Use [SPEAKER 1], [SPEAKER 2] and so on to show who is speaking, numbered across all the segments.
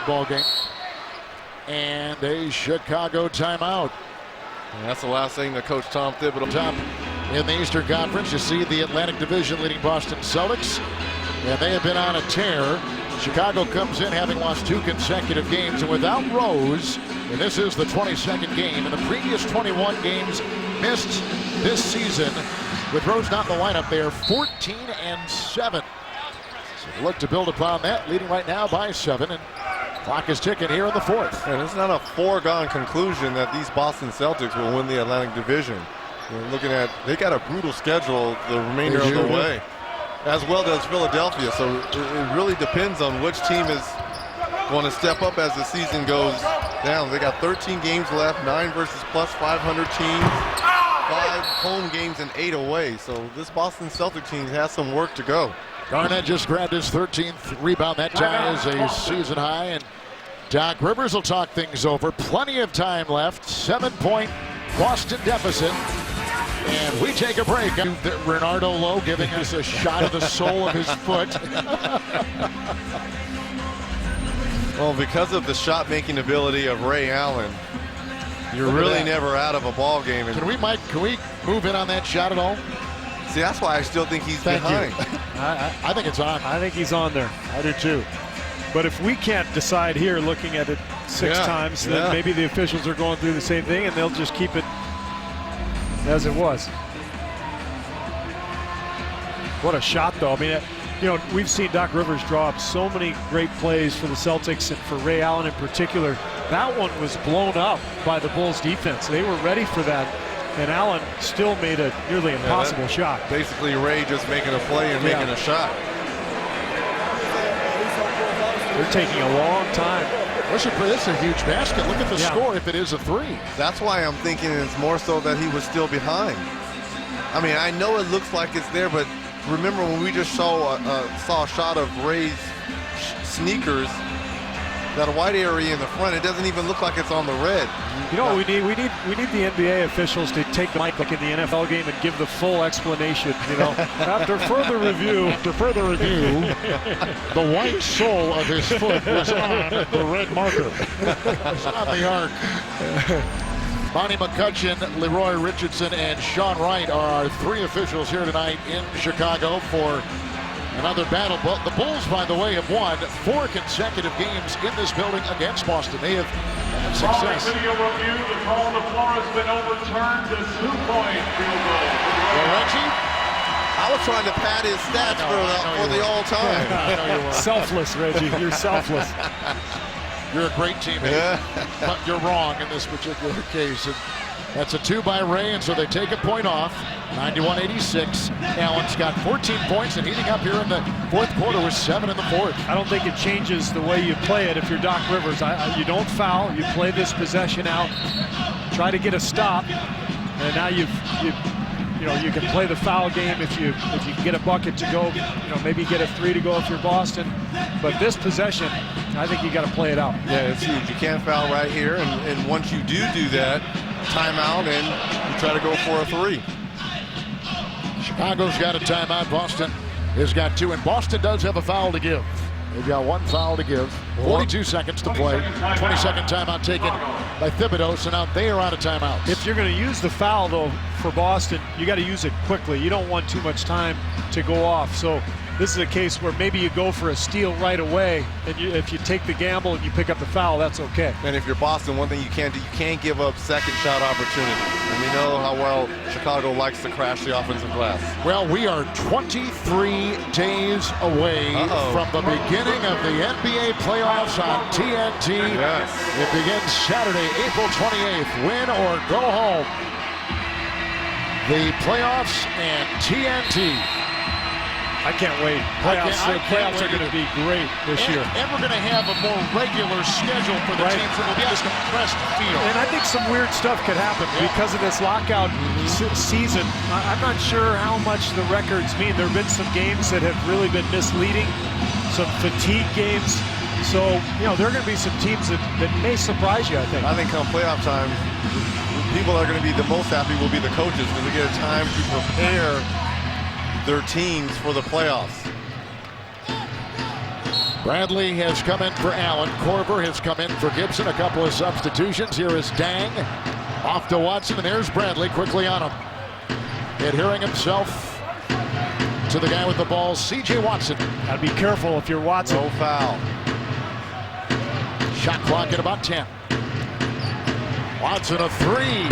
[SPEAKER 1] 2-point ball game. And a Chicago timeout.
[SPEAKER 2] And that's the last thing that Coach Tom Thibodeau.
[SPEAKER 1] Top in the Eastern Conference, you see the Atlantic Division leading Boston Celtics, and they have been on a tear. Chicago comes in having lost 2 consecutive games, and without Rose, and this is the 22nd game, and the previous 21 games missed this season. With Rose not in the lineup, they are 14-7. So look to build upon that, leading right now by 7, and clock is ticking here in the 4th.
[SPEAKER 2] And it's not a foregone conclusion that these Boston Celtics will win the Atlantic Division. You're looking at, they got a brutal schedule the remainder of the way, as well as Philadelphia. So it really depends on which team is going to step up as the season goes down. They got 13 games left, 9 versus plus 500 teams, 5 home games and 8 away. So this Boston Celtics team has some work to go.
[SPEAKER 1] Garnett just grabbed his 13th rebound. That tie is a season high, and Doc Rivers will talk things over. Plenty of time left. 7-point Boston deficit. And we take a break. Renardo Lowe giving us a shot of the sole of his foot.
[SPEAKER 2] Well, because of the shot-making ability of Ray Allen, you're really never out of a ball game.
[SPEAKER 1] Can we move in on that shot at all?
[SPEAKER 2] See, that's why I still think he's behind.
[SPEAKER 1] I think it's on.
[SPEAKER 3] I think he's on there. I do too. But if we can't decide here, looking at it 6 times, then maybe the officials are going through the same thing, and they'll just keep it as it was. What a shot, though. I mean, you know, we've seen Doc Rivers draw up so many great plays for the Celtics and for Ray Allen in particular. That one was blown up by the Bulls defense. They were ready for that, and Allen still made a nearly impossible shot.
[SPEAKER 2] Basically, Ray just making a play and making a shot.
[SPEAKER 3] They're taking a long time.
[SPEAKER 1] This is a huge basket. Look at the score if it is a 3.
[SPEAKER 2] That's why I'm thinking it's more so that he was still behind. I mean, I know it looks like it's there, but remember when we just saw a shot of Ray's sneakers, that white area in the front, it doesn't even look like it's on the red.
[SPEAKER 3] You know what we need? We need the NBA officials to take the mic like in the NFL game and give the full explanation. You know, after further review,
[SPEAKER 1] the white sole of his foot was on the red marker. It's on the arc. Bonnie McCutcheon, Leroy Richardson, and Sean Wright are our 3 officials here tonight in Chicago for another battle. The Bulls, by the way, have won 4 consecutive games in this building against Boston. They have had success.
[SPEAKER 4] Video review, the call on the floor has been overturned. The 2-point field goal.
[SPEAKER 1] Well, Reggie,
[SPEAKER 2] I was trying to pad his stats for the all-time.
[SPEAKER 3] Selfless, Reggie. You're selfless.
[SPEAKER 1] You're a great teammate, but you're wrong in this particular case. And that's a 2 by Ray, and so they take a point off. 91-86. Allen's got 14 points and heating up here in the 4th quarter with 7 in the 4th.
[SPEAKER 3] I don't think it changes the way you play it if you're Doc Rivers. You don't foul. You play this possession out. Try to get a stop, and now you can play the foul game if you can get a bucket to go. You know, maybe get a 3 to go if you're Boston. But this possession, I think you got to play it out.
[SPEAKER 2] Yeah, it's huge. You can't foul right here, and once you do that, timeout, and you try to go for a 3.
[SPEAKER 1] Chicago's got a timeout. Boston has got 2, and Boston does have a foul to give. They've got 1 foul to give. 42 seconds to play. 20-second timeout taken by Thibodeau, so now they are out of timeouts.
[SPEAKER 3] If you're going to use the foul, though, for Boston, you got to use it quickly. You don't want too much time to go off. So this is a case where maybe you go for a steal right away, and if you take the gamble and you pick up the foul, that's okay.
[SPEAKER 2] And if you're Boston, one thing you can't do, you can't give up second shot opportunities. And we know how well Chicago likes to crash the offensive glass.
[SPEAKER 1] Well, we are 23 days away from the beginning of the NBA playoffs on TNT.
[SPEAKER 2] Yes.
[SPEAKER 1] It begins Saturday, April 28th. Win or go home. The playoffs and TNT.
[SPEAKER 3] I can't wait. Playoffs are going to be great this year.
[SPEAKER 1] And we're going to have a more regular schedule for the teams that will be this compressed field.
[SPEAKER 3] And I think some weird stuff could happen because of this lockout season. I'm not sure how much the records mean. There have been some games that have really been misleading, some fatigue games. So, you know, there are going to be some teams that may surprise you, I think.
[SPEAKER 2] I think come playoff time, people that are going to be the most happy will be the coaches because they get a time to prepare their teams for the playoffs.
[SPEAKER 1] Bradley has come in for Allen. Corver has come in for Gibson. A couple of substitutions. Here is Dang. Off to Watson, and there's Bradley quickly on him. Adhering himself to the guy with the ball, C.J. Watson.
[SPEAKER 3] Gotta be careful if you're Watson.
[SPEAKER 2] No foul.
[SPEAKER 1] Shot clock at about 10. Watson a three.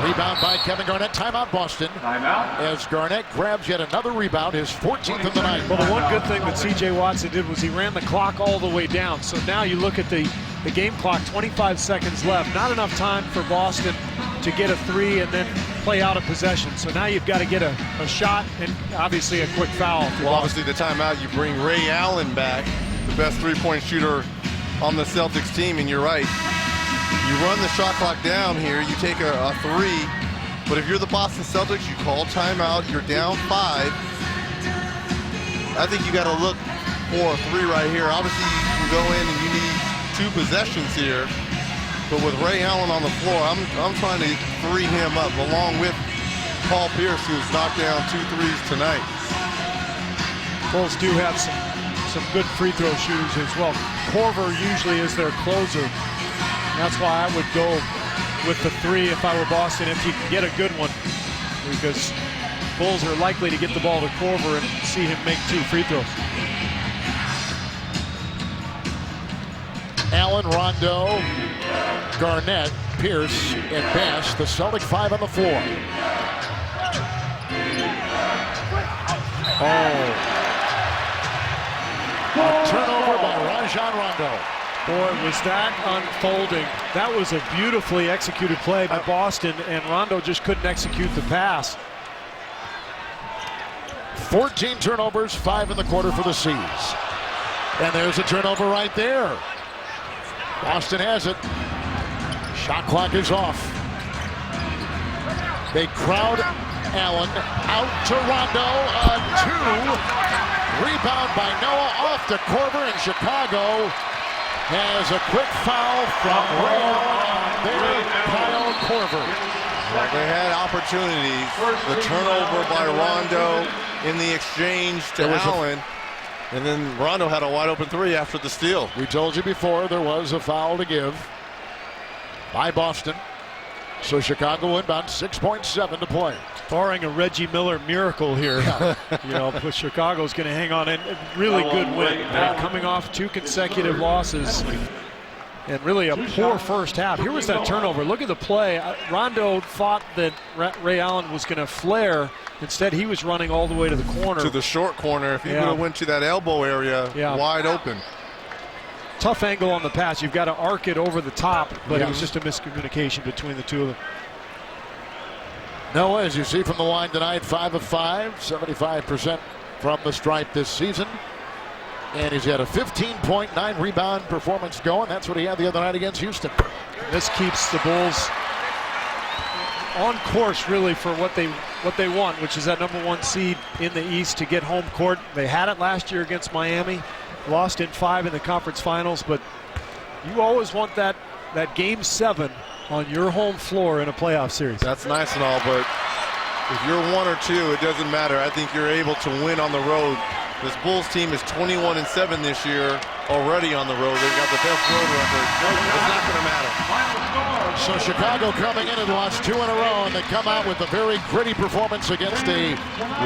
[SPEAKER 1] Rebound by Kevin Garnett. Timeout Boston.
[SPEAKER 4] Timeout.
[SPEAKER 1] As Garnett grabs yet another rebound, his 14th of the night.
[SPEAKER 3] Well, the one good thing that C.J. Watson did was he ran the clock all the way down. So now you look at the game clock, 25 seconds left. Not enough time for Boston to get a three and then play out of possession. So now you've got to get a shot and obviously a quick foul.
[SPEAKER 2] Well, obviously the timeout, you bring Ray Allen back, the best three-point shooter on the Celtics team, and you're right. You run the shot clock down here, you take a three, but if you're the Boston Celtics, you call timeout, you're down 5. I think you got to look for a three right here. Obviously, you can go in and you need 2 possessions here, but with Ray Allen on the floor, I'm trying to free him up along with Paul Pierce, who's knocked down 2 threes tonight.
[SPEAKER 3] Bulls do have some good free throw shooters as well. Corver usually is their closer. That's why I would go with the three if I were Boston, if he can get a good one, because Bulls are likely to get the ball to Corver and see him make 2 free throws.
[SPEAKER 1] Allen, Rondo, Garnett, Pierce, and Bass, the Celtic 5 on the floor. A turnover by Rajon Rondo.
[SPEAKER 3] Boy, was that unfolding. That was a beautifully executed play by Boston, and Rondo just couldn't execute the pass.
[SPEAKER 1] 14 turnovers, 5 in the quarter for the Seas. And there's a turnover right there. Boston has it. Shot clock is off. They crowd Allen out to Rondo. A 2. Rebound by Noah off to Corver, and Chicago has a quick foul from Ray Allen there, Kyle Corver.
[SPEAKER 2] Well, they had opportunities. The turnover by Rondo in the exchange to Allen. And then Rondo had a wide open three after the steal.
[SPEAKER 1] We told you before there was a foul to give by Boston. So Chicago will inbound, 6.7 to play.
[SPEAKER 3] Barring a Reggie Miller miracle here, you know, but Chicago's going to hang on, and really good win. Coming off 2 consecutive losses and really a poor first half. Here was that turnover. Look at the play. Rondo thought that Ray Allen was going to flare. Instead, he was running all the way to the corner.
[SPEAKER 2] To the short corner. If he would have went to that elbow area, wide open.
[SPEAKER 3] Tough angle on the pass. You've got to arc it over the top, but it was just a miscommunication between the two of them.
[SPEAKER 1] Noah, as you see from the line tonight, 5 of 5, 75% from the stripe this season. And he's had a 15.9 rebound performance going. That's what he had the other night against Houston.
[SPEAKER 3] This keeps the Bulls on course really for what they want, which is that #1 seed in the East to get home court. They had it last year against Miami, lost in 5 in the conference finals, but you always want that game 7 on your home floor in a playoff series.
[SPEAKER 2] That's nice and all, but if you're 1 or 2, it doesn't matter. I think you're able to win on the road. This Bulls team is 21-7 this year already on the road. They've got the best road record. It's not going to matter.
[SPEAKER 1] So Chicago coming in and lost 2 in a row, and they come out with a very gritty performance against a